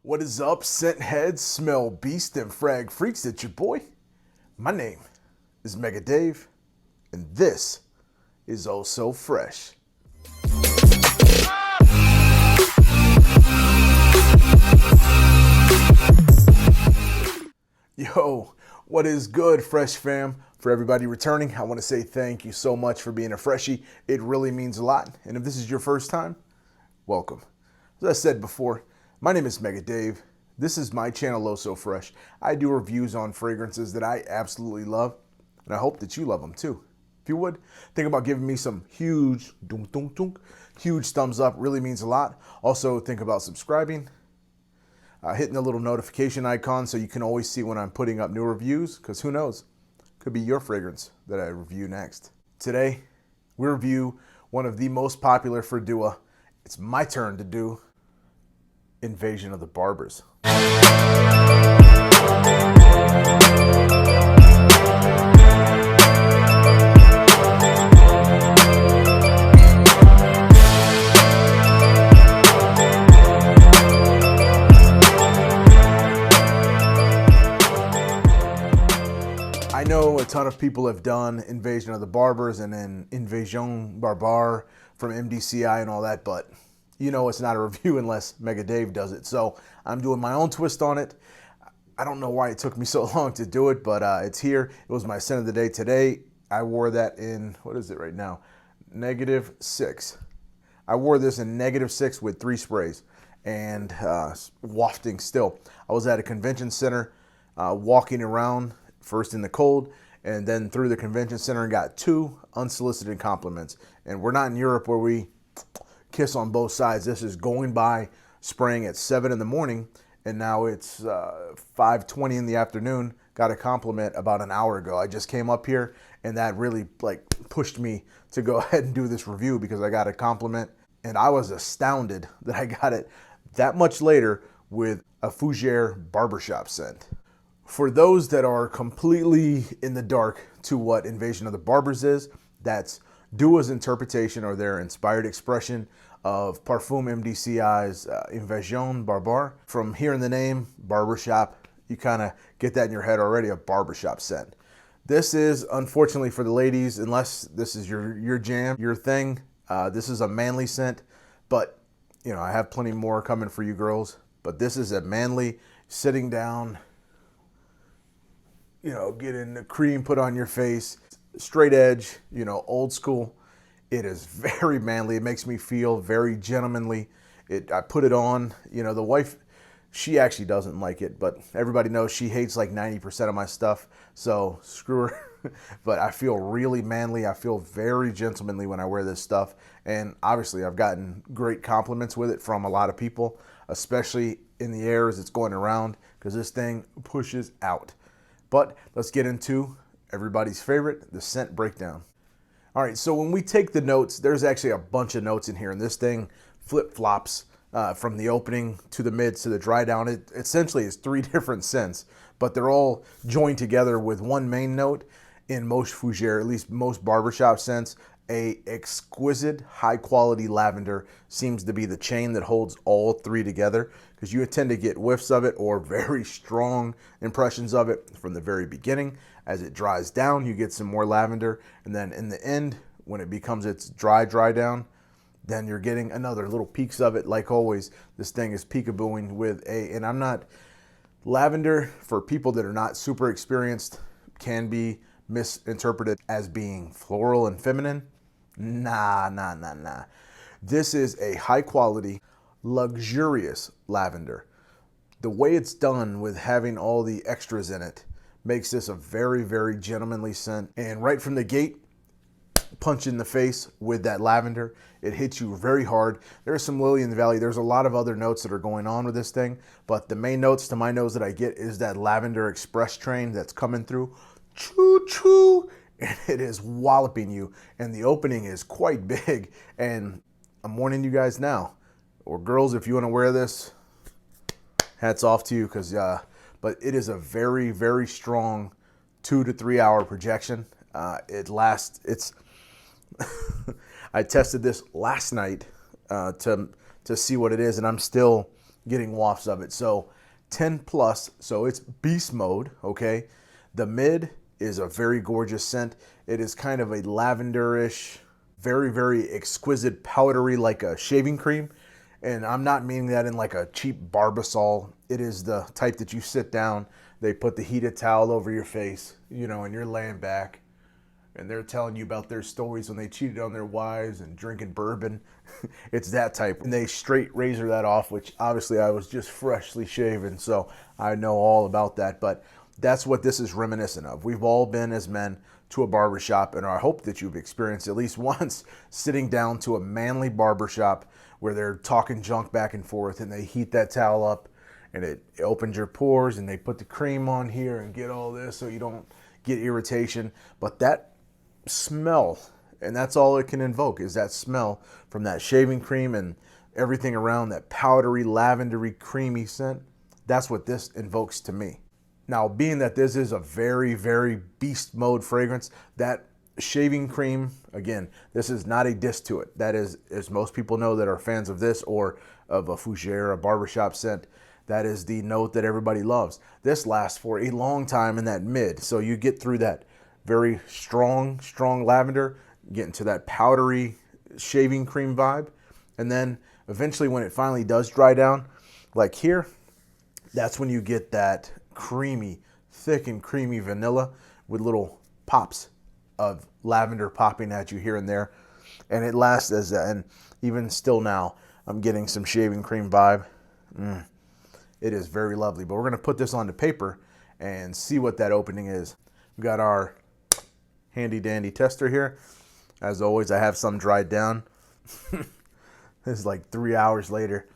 What is up, scent heads, smell beast, and frag freaks? It's your boy. My name is Mega Dave, and this is Oh So Fresh. Yo, what is good, Fresh fam? For everybody returning, I want to say thank you so much for being a freshie. It really means a lot. And if this is your first time, welcome. As I said before, my name is Mega Dave. This is my channel, Oh So Fresh. I do reviews on fragrances that I absolutely love, and I hope that you love them too. If you would, think about giving me some huge thumbs up. Really means a lot. Also, think about subscribing, hitting the little notification icon so you can always see when I'm putting up new reviews, because who knows, could be your fragrance that I review next. Today, we review one of the most popular for Dua. It's my turn to do Invasion of the Barbers. I know a ton of people have done Invasion of the Barbers and then Invasion Barbare from MDCI and all that, but you know it's not a review unless Mega Dave does it. So I'm doing my own twist on it. I don't know why it took me so long to do it, but it's here. It was my scent of the day today. I wore that in, what is it right now? -6. I wore this in -6 with 3 sprays and wafting still. I was at a convention center walking around, first in the cold and then through the convention center, and got 2 unsolicited compliments. And we're not in Europe where we kiss on both sides. This is going by, spraying at 7 in the morning, and now it's 5:20 in the afternoon. Got a compliment about an hour ago. I just came up here, and that really pushed me to go ahead and do this review because I got a compliment, and I was astounded that I got it that much later with a Fougere Barbershop scent. For those that are completely in the dark to what Invasion of the Barbers is, that's Dua's interpretation or their inspired expression of Parfum MDCI's Invasion Barbare. From hearing the name Barbershop, you kind of get that in your head already, a barbershop scent. This is, unfortunately for the ladies, unless this is your jam, your thing, this is a manly scent, but you know, I have plenty more coming for you girls, but this is a manly, sitting down, you know, getting the cream put on your face, straight edge, you know, old school. It is very manly. It makes me feel very gentlemanly. I put it on, you know, the wife, she actually doesn't like it, but everybody knows she hates like 90% of my stuff, so screw her. But I feel really manly. I feel very gentlemanly when I wear this stuff, and obviously I've gotten great compliments with it from a lot of people, especially in the air as it's going around, because this thing pushes out. But let's get into everybody's favorite, the scent breakdown. All right, so when we take the notes, there's actually a bunch of notes in here, and this thing flip-flops from the opening to the mid to the dry down. It essentially is 3 different scents, but they're all joined together with one main note. In most Fougere, at least most barbershop scents, a exquisite high-quality lavender seems to be the chain that holds all 3 together, because you tend to get whiffs of it or very strong impressions of it from the very beginning. As it dries down, you get some more lavender, and then in the end, when it becomes its dry down, then you're getting another little peaks of it. Like always, this thing is peekabooing with and I'm not, lavender, for people that are not super experienced, can be misinterpreted as being floral and feminine. Nah. This is a high quality, luxurious lavender. The way it's done with having all the extras in it makes this a very, very gentlemanly scent. And right from the gate, punch in the face with that lavender. It hits you very hard. There's some lily in the valley. There's a lot of other notes that are going on with this thing, but the main notes to my nose that I get is that lavender express train that's coming through. Choo-choo, and it is walloping you, and the opening is quite big. And I'm warning you guys now, or girls, if you want to wear this, hats off to you, because but it is a very, very strong 2 to 3 hour projection. It lasts, it's I tested this last night to see what it is, and I'm still getting wafts of it. So 10 plus, so it's beast mode, okay? The mid is a very gorgeous scent. It is kind of a lavenderish, very, very exquisite, powdery, like a shaving cream. And I'm not meaning that in like a cheap Barbasol. It is the type that you sit down, they put the heated towel over your face, you know, and you're laying back, and they're telling you about their stories when they cheated on their wives and drinking bourbon. It's that type. And they straight razor that off, which obviously I was just freshly shaven, so I know all about that. But that's what this is reminiscent of. We've all been, as men, to a barbershop, and I hope that you've experienced at least once sitting down to a manly barbershop where they're talking junk back and forth, and they heat that towel up, and it opens your pores, and they put the cream on here and get all this so you don't get irritation. But that smell, and that's all it can invoke, is that smell from that shaving cream and everything around, that powdery, lavendery, creamy scent. That's what this invokes to me. Now, being that this is a very, very beast mode fragrance, that shaving cream, again, this is not a diss to it. That is, as most people know that are fans of this or of a fougere, a barbershop scent, that is the note that everybody loves. This lasts for a long time in that mid. So you get through that very strong lavender, get into that powdery shaving cream vibe. And then eventually when it finally does dry down, like here, that's when you get that creamy, thick and creamy vanilla with little pops of lavender popping at you here and there. And it lasts as that. And even still now, I'm getting some shaving cream vibe. It is very lovely. But we're going to put this on the paper and see what that opening is. We've got our handy dandy tester here. As always, I have some dried down. This is like 3 hours later.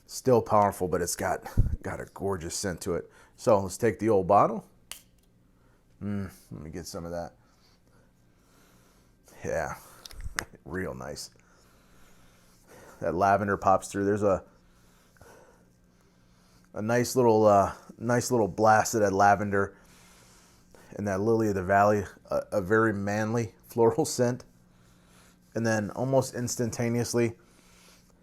Still powerful, but it's got a gorgeous scent to it. So let's take the old bottle. Let me get some of that. Yeah, real nice. That lavender pops through. There's a nice little blast of that lavender and that lily of the valley, a very manly floral scent. And then almost instantaneously,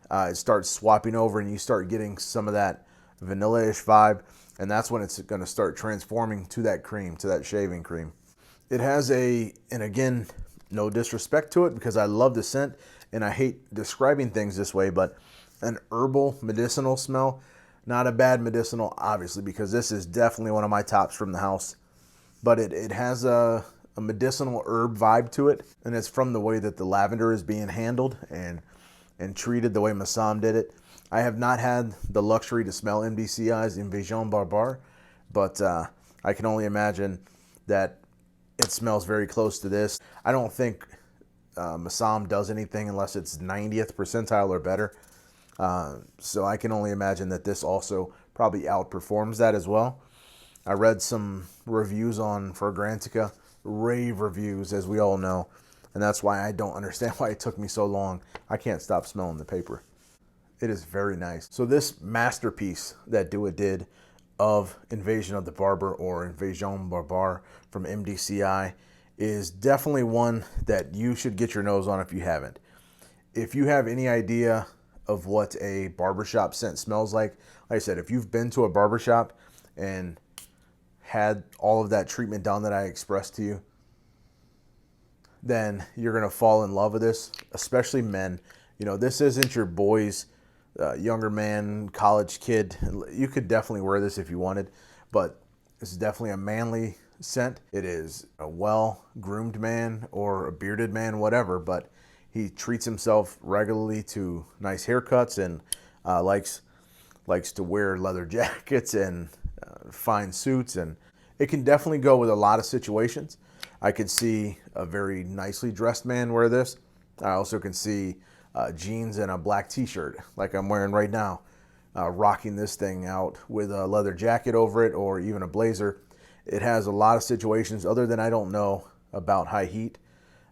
it starts swapping over and you start getting some of that vanilla-ish vibe. And that's when it's going to start transforming to that cream, to that shaving cream. It has and again, no disrespect to it because I love the scent and I hate describing things this way, but an herbal medicinal smell. Not a bad medicinal, obviously, because this is definitely one of my tops from the house. But it has a medicinal herb vibe to it, and it's from the way that the lavender is being handled and treated, the way Massam did it. I have not had the luxury to smell MDCI's Invasion Barbare, but I can only imagine that it smells very close to this. I don't think Massam does anything unless it's 90th percentile or better. So I can only imagine that this also probably outperforms that as well. I read some reviews on Fragrantica, rave reviews, as we all know, and that's why I don't understand why it took me so long. I can't stop smelling the paper. It is very nice. So this masterpiece that Dua did of Invasion of the Barber or Invasion Barbare from MDCI is definitely one that you should get your nose on if you haven't. If you have any idea of what a barbershop scent smells like I said, if you've been to a barbershop and had all of that treatment done that I expressed to you, then you're going to fall in love with this, especially men. You know, this isn't your boys, younger man, college kid. You could definitely wear this if you wanted, but this is definitely a manly scent. It is a well-groomed man or a bearded man, whatever, but he treats himself regularly to nice haircuts and likes to wear leather jackets and fine suits, and it can definitely go with a lot of situations. I could see a very nicely dressed man wear this. I also can see jeans and a black t-shirt like I'm wearing right now, rocking this thing out with a leather jacket over it or even a blazer. It has a lot of situations. Other than I don't know about high heat,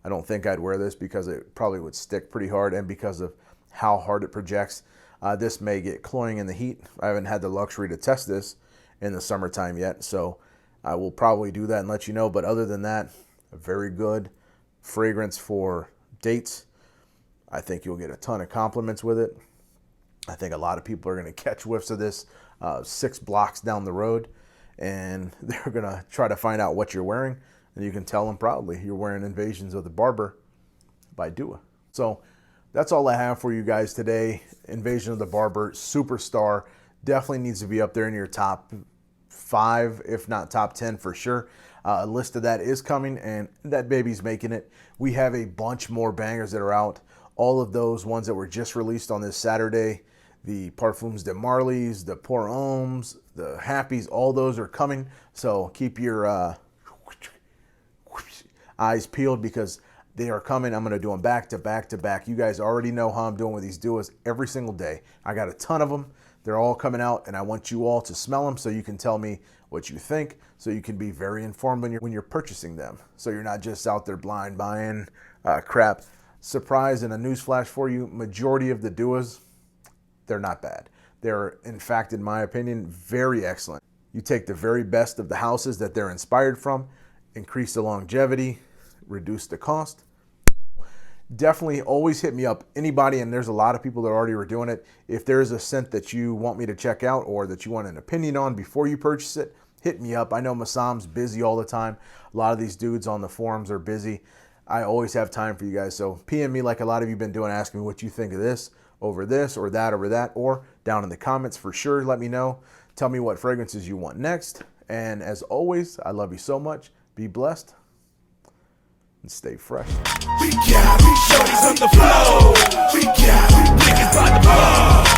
I don't think I'd wear this because it probably would stick pretty hard, and because of how hard it projects. This may get cloying in the heat. I haven't had the luxury to test this in the summertime yet, so I will probably do that and let you know. But other than that, a very good fragrance for dates. I think you'll get a ton of compliments with it. I think a lot of people are going to catch whiffs of this 6 blocks down the road, and they're going to try to find out what you're wearing, and you can tell them proudly you're wearing Invasions of the Barber by Dua. So that's all I have for you guys today. Invasion of the Barber, superstar, definitely needs to be up there in your top 5, if not top 10 for sure. A list of that is coming, and that baby's making it. We have a bunch more bangers that are out. All of those ones that were just released on this Saturday, the Parfums de Marley's, the Pour Hommes, the Happies, all those are coming. So keep your eyes peeled because they are coming. I'm going to do them back to back to back. You guys already know how I'm doing with these duos every single day. I got a ton of them. They're all coming out, and I want you all to smell them so you can tell me what you think, so you can be very informed when you're purchasing them. So you're not just out there blind buying crap. Surprise and a news flash for you, majority of the duos, they're not bad. They're, in fact, in my opinion, very excellent. You take the very best of the houses that they're inspired from, increase the longevity, reduce the cost. Definitely always hit me up, anybody, and there's a lot of people that already were doing it. If there's a scent that you want me to check out or that you want an opinion on before you purchase it, hit me up. I know Massam's busy all the time. A lot of these dudes on the forums are busy. I always have time for you guys, so PM me like a lot of you have been doing, asking me what you think of this over that, or down in the comments for sure. Let me know. Tell me what fragrances you want next. And as always, I love you so much. Be blessed and stay fresh. We got shorties on the floor. We got niggas by the bar.